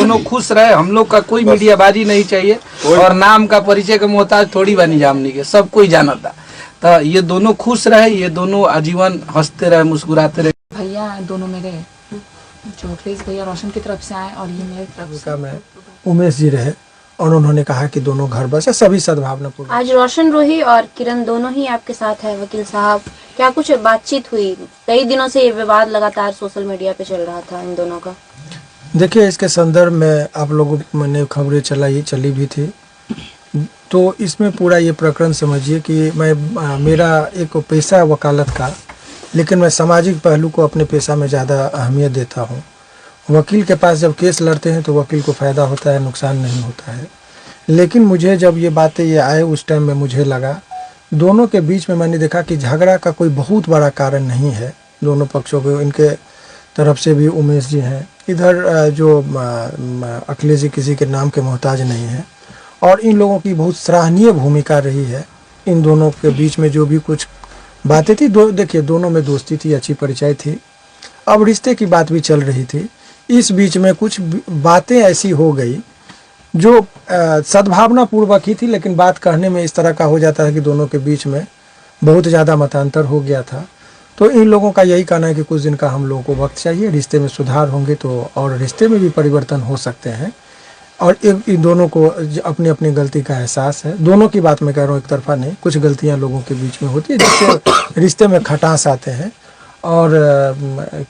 दोनों खुश रहे। हम लोग का कोई मीडियाबाजी नहीं चाहिए और नाम का परिचय का मोहताज थोड़ी बनी जामनी के, सब कोई जाना था। तो ये दोनों खुश रहे, ये दोनों आजीवन हंसते रहे, मुस्कुराते रहे। भैया दोनों मेरे जो अखिलेश भैया रोशन की तरफ से आए और ये मेरी तरफ से में उमेश जी रहे और उन्होंने कहा कि दोनों घर बस है, सभी सद्भावना पूर्ण। आज रोशन रोही और किरण दोनों ही आपके साथ है वकील साहब, क्या कुछ बातचीत हुई? कई दिनों से ये विवाद लगातार सोशल मीडिया पे चल रहा था इन दोनों का। देखिए, इसके संदर्भ में आप लोगों ने खबरें चली भी थी, तो इसमें पूरा ये प्रकरण समझिए कि मेरा एक पेशा है वकालत का, लेकिन मैं सामाजिक पहलू को अपने पेशा में ज़्यादा अहमियत देता हूँ। वकील के पास जब केस लड़ते हैं तो वकील को फ़ायदा होता है, नुकसान नहीं होता है। लेकिन मुझे जब ये बातें ये आए उस टाइम में मुझे लगा, दोनों के बीच में मैंने देखा कि झगड़ा का कोई बहुत बड़ा कारण नहीं है। दोनों पक्षों को, इनके तरफ से भी उमेश जी हैं, इधर जो अखिलेश जी किसी के नाम के मोहताज नहीं है और इन लोगों की बहुत सराहनीय भूमिका रही है। इन दोनों के बीच में जो भी कुछ बातें थी, देखिए दोनों में दोस्ती थी, अच्छी परिचय थी, अब रिश्ते की बात भी चल रही थी। इस बीच में कुछ बातें ऐसी हो गई जो सद्भावना पूर्वक ही थी, लेकिन बात कहने में इस तरह का हो जाता है कि दोनों के बीच में बहुत ज़्यादा मतांतर हो गया था। तो इन लोगों का यही कहना है कि कुछ दिन का हम लोगों को वक्त चाहिए, रिश्ते में सुधार होंगे तो और रिश्ते में भी परिवर्तन हो सकते हैं। और इन दोनों को अपनी अपनी गलती का एहसास है। दोनों की बात मैं कह रहा हूँ, एक तरफा नहीं, कुछ गलतियाँ लोगों के बीच में होती है जिससे रिश्ते में खटास आते हैं। और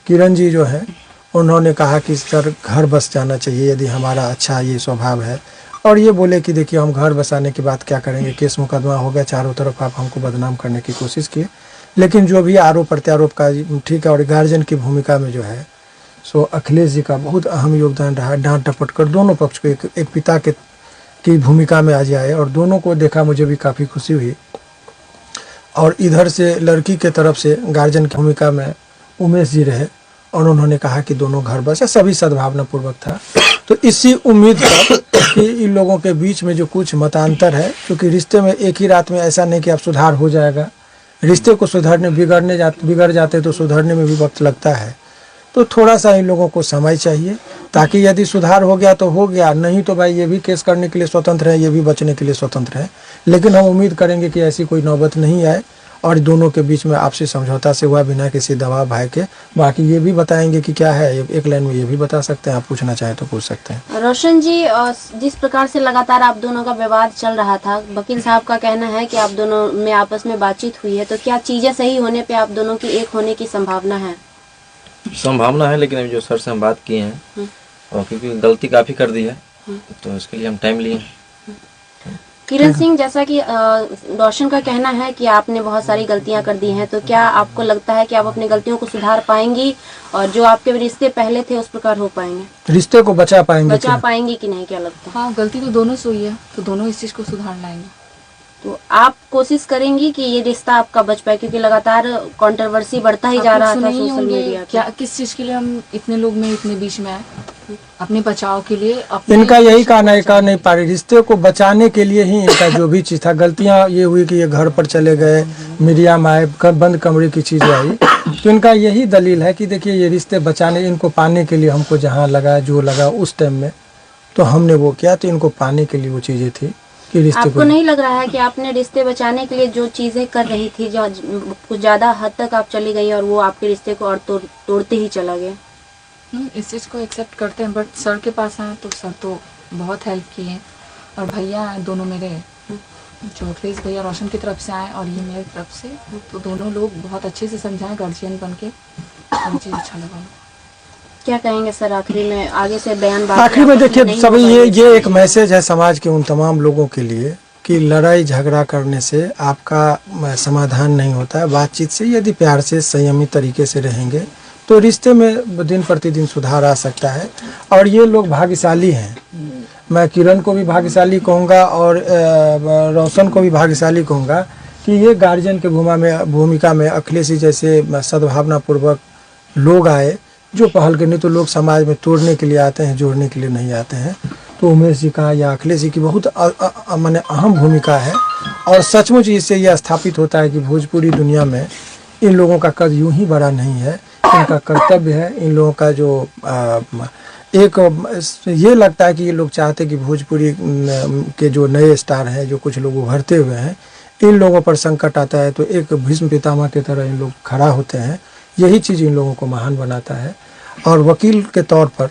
किरण जी जो है उन्होंने कहा कि सर घर बस जाना चाहिए यदि हमारा अच्छा ये स्वभाव है, और ये बोले कि देखिए हम घर बसाने की बात क्या करेंगे, केस मुकदमा हो गया, चारों तरफ आप हमको बदनाम करने की कोशिश किए। लेकिन जो भी आरोप प्रत्यारोप का ठीक है, और गार्जियन की भूमिका में जो है सो अखिलेश जी का बहुत अहम योगदान रहा। डांट डपट कर दोनों पक्ष को एक पिता की भूमिका में आज आए और दोनों को देखा, मुझे भी काफ़ी खुशी हुई। और इधर से लड़की के तरफ से गार्जियन की भूमिका में उमेश जी रहे और उन्होंने कहा कि दोनों घर बस है, सभी सद्भावना पूर्वक था। तो इसी उम्मीद पर कि इन लोगों के बीच में जो कुछ मतांतर है, क्योंकि रिश्ते में एक ही रात में ऐसा नहीं कि अब सुधार हो जाएगा, रिश्ते को सुधारने बिगड़ जाते तो सुधरने में भी वक्त लगता है। तो थोड़ा सा इन लोगों को समय चाहिए, ताकि यदि सुधार हो गया तो हो गया, नहीं तो भाई ये भी केस करने के लिए स्वतंत्र है, ये भी बचने के लिए स्वतंत्र है। लेकिन हम उम्मीद करेंगे कि ऐसी कोई नौबत नहीं आए और दोनों के बीच में आपसी समझौता से हुआ, बिना किसी दबाव भय के। बाकी ये भी बताएंगे कि क्या है, एक लाइन में ये भी बता सकते हैं, आप पूछना चाहें तो पूछ सकते हैं। रोशन जी, जिस प्रकार से लगातार आप दोनों का विवाद चल रहा था, वकील साहब का कहना है कि आप दोनों में आपस में बातचीत हुई है, तो क्या चीजें सही होने पे आप दोनों की एक होने की संभावना है? संभावना है, लेकिन अभी जो सर से हम बात किए हैं और क्योंकि गलती काफ़ी कर दी है तो इसके लिए हम टाइम लिए। किरण सिंह, जैसा कि रोशन का कहना है कि आपने बहुत सारी गलतियां कर दी हैं, तो क्या आपको लगता है कि आप अपनी गलतियों को सुधार पाएंगी और जो आपके रिश्ते पहले थे उस प्रकार हो पाएंगे, रिश्ते को बचा पाएंगे कि नहीं, क्या लगता है? हाँ, गलती तो दोनों से हुई है, तो दोनों इस चीज को सुधार लाएंगे। तो आप कोशिश करेंगी कि ये रिश्ता आपका बच पाए, क्योंकि लगातार कंट्रोवर्सी बढ़ता ही जा रहा था सोशल मीडिया। क्या किस चीज के लिए हम इतने लोग में इतने बीच में आए? अपने बचाव के लिए। इनका यही कहना है, कह नहीं पा रहे, रिश्ते को बचाने के लिए ही इनका जो भी चीज़ था। गलतियां ये हुई कि ये घर पर चले गए, मीडिया में आए, बंद कमरे की चीज़ आई, तो इनका यही दलील है कि देखिए ये रिश्ते बचाने, इनको पाने के लिए हमको जहाँ लगा जो लगा उस टाइम में तो हमने वो किया, तो इनको पाने के लिए वो चीज़ें थी कि रिश्ते आपको नहीं लग रहा है कि आपने रिश्ते बचाने के लिए जो चीजें कर रही थी, जो कुछ ज्यादा हद तक आप चली गई और वो आपके रिश्ते को और तोड़ते ही चला गया? इस चीज़ को एक्सेप्ट करते हैं, बट सर के पास आए तो सर तो बहुत हेल्प किए। और भैया दोनों मेरे जो अखिलेश भैया रोशन की तरफ से आए और ये मेरी तरफ से, तो दोनों लोग बहुत अच्छे से समझाएं गार्जियन बन के, और चीज़ अच्छा लगा। क्या कहेंगे सर आखिरी में? आगे से बयान आखिरी में देखिए सभी ये एक मैसेज है समाज के उन तमाम लोगों के लिए कि लड़ाई झगड़ा करने से आपका समाधान नहीं होता है। बातचीत से, यदि प्यार से संयमित तरीके से रहेंगे तो रिश्ते में दिन प्रतिदिन सुधार आ सकता है। और ये लोग भाग्यशाली हैं, मैं किरण को भी भाग्यशाली कहूँगा और रोशन को भी भाग्यशाली कहूँगा कि ये गार्जियन के भूमिका में अखिलेश जी जैसे सद्भावना पूर्वक लोग आए जो पहल के, नहीं तो लोग समाज में तोड़ने के लिए आते हैं, जोड़ने के लिए नहीं आते हैं। तो उमेश जी का या अखिलेश जी की बहुत माने अहम भूमिका है। और सचमुच इससे यह स्थापित होता है कि भोजपुरी दुनिया में इन लोगों का कद यूं ही बड़ा नहीं है, इनका कर्तव्य है, इन लोगों का जो एक ये लगता है कि ये लोग चाहते कि भोजपुरी के जो नए स्टार हैं, जो कुछ लोग उभरते हुए हैं, इन लोगों पर संकट आता है तो एक भीष्म पितामह की तरह इन लोग खड़ा होते हैं। यही चीज़ इन लोगों को महान बनाता है। और वकील के तौर पर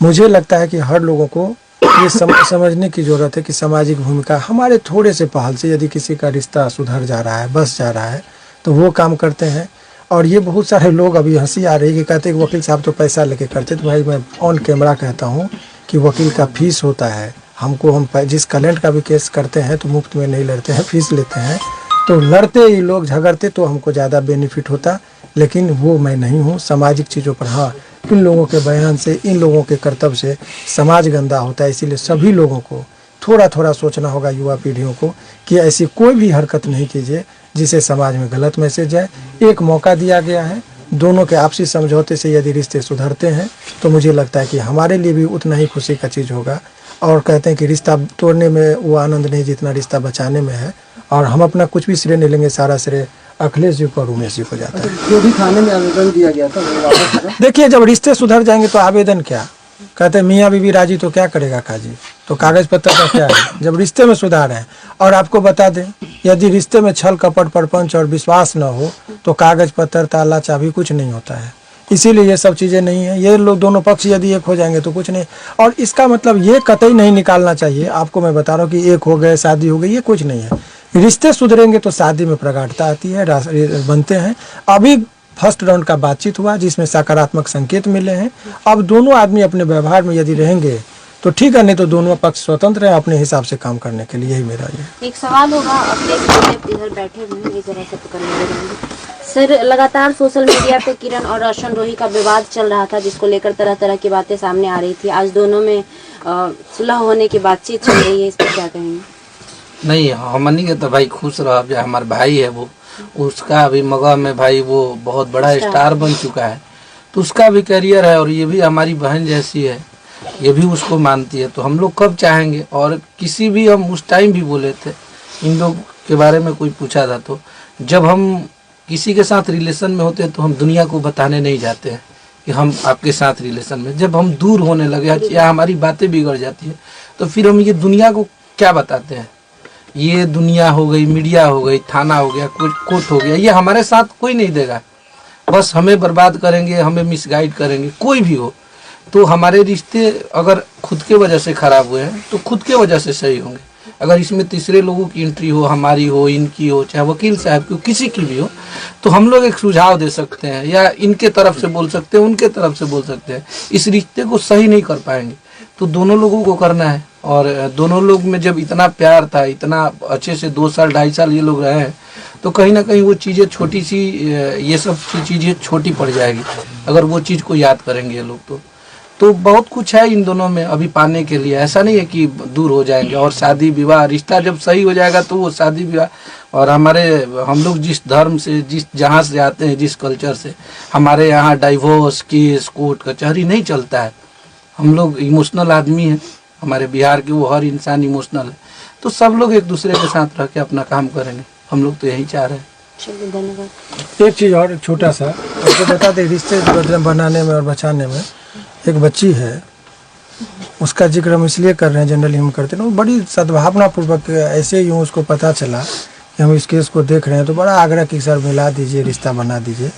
मुझे लगता है कि हर लोगों को ये समझने की ज़रूरत है कि सामाजिक भूमिका हमारे थोड़े से पहल से यदि किसी का रिश्ता सुधर जा रहा है, बस जा रहा है, तो वो काम करते हैं। और ये बहुत सारे लोग अभी हंसी आ रही है कि कहते हैं कि वकील साहब तो पैसा लेके करते। तो भाई मैं ऑन कैमरा कहता हूँ कि वकील का फीस होता है। हमको हम जिस क्लाइंट का भी केस करते हैं तो मुफ्त में नहीं लड़ते हैं, फीस लेते हैं। तो लड़ते ही लोग झगड़ते तो हमको ज़्यादा बेनिफिट होता, लेकिन वो मैं नहीं हूँ। सामाजिक चीज़ों पर हाँ, इन लोगों के बयान से, इन लोगों के कर्तव्य से समाज गंदा होता है। इसीलिए सभी लोगों को थोड़ा थोड़ा सोचना होगा, युवा पीढ़ियों को, कि ऐसी कोई भी हरकत नहीं कीजिए जिसे समाज में गलत मैसेज जाए। एक मौका दिया गया है, दोनों के आपसी समझौते से यदि रिश्ते सुधरते हैं तो मुझे लगता है कि हमारे लिए भी उतना ही खुशी का चीज़ होगा। और कहते हैं कि रिश्ता तोड़ने में वो आनंद नहीं जितना रिश्ता बचाने में है। और हम अपना कुछ भी श्रेय नहीं लेंगे, सारा श्रेय अखिलेश जी को और उमेश जी को जाता है। जो भी थाने में आवेदन दिया गया था वो वापस करा? देखिए, जब रिश्ते सुधर जाएंगे तो आवेदन क्या, कहते हैं मियाँ बीवी राजी तो क्या करेगा काजी, तो कागज पत्र का क्या है जब रिश्ते में सुधार है। और आपको बता दें, यदि रिश्ते में छल कपट परपंच और विश्वास न हो तो कागज पत्र ताला चाबी कुछ नहीं होता है। इसीलिए ये सब चीज़ें नहीं है। ये लोग दोनों पक्ष यदि एक हो जाएंगे तो कुछ नहीं। और इसका मतलब ये कतई नहीं निकालना चाहिए, आपको मैं बता रहा हूँ कि एक हो गए शादी हो गई, ये कुछ नहीं है। रिश्ते सुधरेंगे तो शादी में प्रगाढ़ता आती है, बनते हैं। अभी फर्स्ट राउंड का बातचीत हुआ जिसमें सकारात्मक संकेत मिले हैं। अब दोनों आदमी अपने व्यवहार में यदि रहेंगे तो ठीक है, नहीं तो दोनों पक्ष स्वतंत्र हैं अपने हिसाब से काम करने के लिए। यही मेरा ये एक सवाल होगा, अपने इधर बैठे हुए हैं, ये जरा से पकड़ने लगेंगे। सर, लगातार सोशल मीडिया पे किरण और रोशन रोही का विवाद चल रहा था, जिसको लेकर तरह तरह की बातें सामने आ रही थी। आज दोनों में सुलह होने की बातचीत चल रही है, इस पर क्या कहेंगे? नहीं, हमनी के तो भाई खुश रह, जो हमारे भाई है वो, उसका अभी मगह में भाई वो बहुत बड़ा स्टार बन चुका है, तो उसका भी करियर है। और ये भी हमारी बहन जैसी है, ये भी उसको मानती है। तो हम लोग कब चाहेंगे, और किसी भी, हम उस टाइम भी बोले थे, इन लोग के बारे में कोई पूछा था तो जब हम किसी के साथ रिलेशन में होते हैं तो हम दुनिया को बताने नहीं जाते हैं कि हम आपके साथ रिलेशन में। जब हम दूर होने लगे या हमारी बातें बिगड़ जाती है तो फिर हम ये दुनिया को क्या बताते हैं। ये दुनिया हो गई, मीडिया हो गई, थाना हो गया, कोर्ट हो गया, ये हमारे साथ कोई नहीं देगा। बस हमें बर्बाद करेंगे, हमें मिसगाइड करेंगे, कोई भी हो। तो हमारे रिश्ते अगर खुद के वजह से खराब हुए हैं तो खुद के वजह से सही होंगे। अगर इसमें तीसरे लोगों की एंट्री हो, हमारी हो, इनकी हो, चाहे वकील साहब की हो, किसी की भी हो, तो हम लोग एक सुझाव दे सकते हैं, या इनके तरफ से बोल सकते हैं, उनके तरफ से बोल सकते हैं। इस रिश्ते को सही नहीं कर पाएंगे तो दोनों लोगों को करना है। और दोनों लोग में जब इतना प्यार था, इतना अच्छे से 2 साल 2.5 साल ये लोग रहे हैं, तो कहीं ना कहीं वो चीज़ें छोटी सी, ये सब चीज़ें छोटी पड़ जाएगी अगर वो चीज़ को याद करेंगे ये लोग। तो बहुत कुछ है इन दोनों में अभी पाने के लिए। ऐसा नहीं है कि दूर हो जाएंगे। और शादी विवाह, रिश्ता जब सही हो जाएगा तो वो शादी विवाह, और हम लोग जिस धर्म से, जिस जहाँ से आते हैं, जिस कल्चर से, हमारे यहाँ डाइवोर्स केस, कोर्ट कचहरी नहीं चलता है। हम लोग इमोशनल आदमी हैं, हमारे बिहार के वो हर इंसान इमोशनल है। तो सब लोग एक दूसरे के साथ रह के अपना काम करेंगे, हम लोग तो यही चाह रहे हैं। चलिए, धन्यवाद। एक चीज़ और छोटा सा आपको बता दें, रिश्ते बनाने में और बचाने में एक बच्ची है, उसका जिक्र हम इसलिए कर रहे हैं, जनरली हम करते हैं, वो बड़ी सद्भावना पूर्वक, ऐसे ही उसको पता चला कि हम इस केस को देख रहे हैं तो बड़ा आग्रह कि सर मिला दीजिए, रिश्ता बना दीजिए।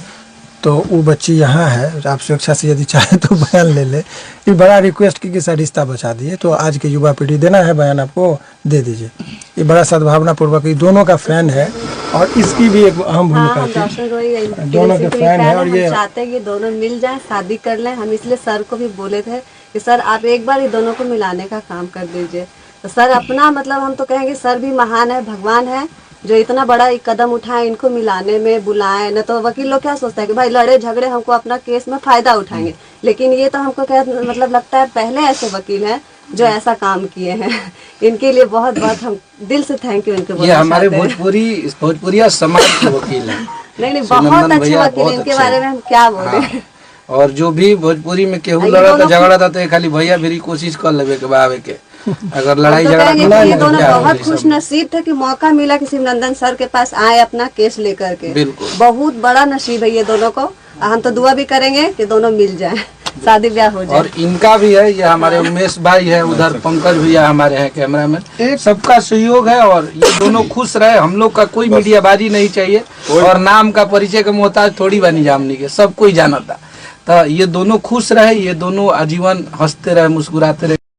तो वो बच्ची यहाँ है, आप स्वेच्छा से यदि चाहे तो बयान ले ले। ये बड़ा रिक्वेस्ट की कि सर रिश्ता बचा दिए, तो आज की युवा पीढ़ी देना है बयान, आपको दे दीजिए। ये बड़ा सद्भावना पूर्वक, ये दोनों का फैन है और इसकी भी एक अहम भूमिका थी। दोनों के फैन है और ये चाहते हैं कि दोनों मिल जाएं, शादी कर लें। हम इसलिए सर को भी बोले थे कि सर आप एक बार ये दोनों को मिलाने का काम कर दीजिए। तो सर अपना मतलब हम तो कहेंगे सर भी महान है, भगवान है, जो इतना बड़ा एक कदम उठाए, इनको मिलाने में बुलाएं। न तो वकील लोग क्या सोचते हैं कि भाई लड़े झगड़े हमको अपना केस में फायदा उठाएंगे, लेकिन ये तो हमको क्या मतलब लगता है पहले ऐसे वकील हैं जो ऐसा काम किए हैं। इनके लिए बहुत बहुत हम दिल से थैंक यू इनको। ये हमारे भोजपुरिया समाज के वकील हैं। नहीं, बहुत अच्छे वकील, इनके बारे में हम क्या बोले। और जो भी भोजपुरी में केहू लड़ा था, झगड़ा था, तो खाली भैया भी कोशिश कर लेवे के बावे के, अगर लड़ाई झगड़ा ये दोनों बहुत खुश नसीब थे कि मौका मिला कि शिवनंदन सर के पास आए अपना केस लेकर के। बिल्कुल, बहुत बड़ा नसीब है ये दोनों को। हम तो दुआ भी करेंगे कि दोनों मिल जाएं। शादी ब्याह हो जाए। और इनका भी है, ये हमारे उमेश भाई है, उधर पंकज भैया हमारे हैं कैमरामैन, सबका सहयोग है और ये दोनों खुश रहे। हम लोग का कोई मीडियाबाजी नहीं चाहिए और नाम का परिचय का मोहताज थोड़ी बनी जामनी के, सब कोई जाना था। तो ये दोनों खुश रहे, ये दोनों आजीवन हंसते रहे, मुस्कुराते रहे।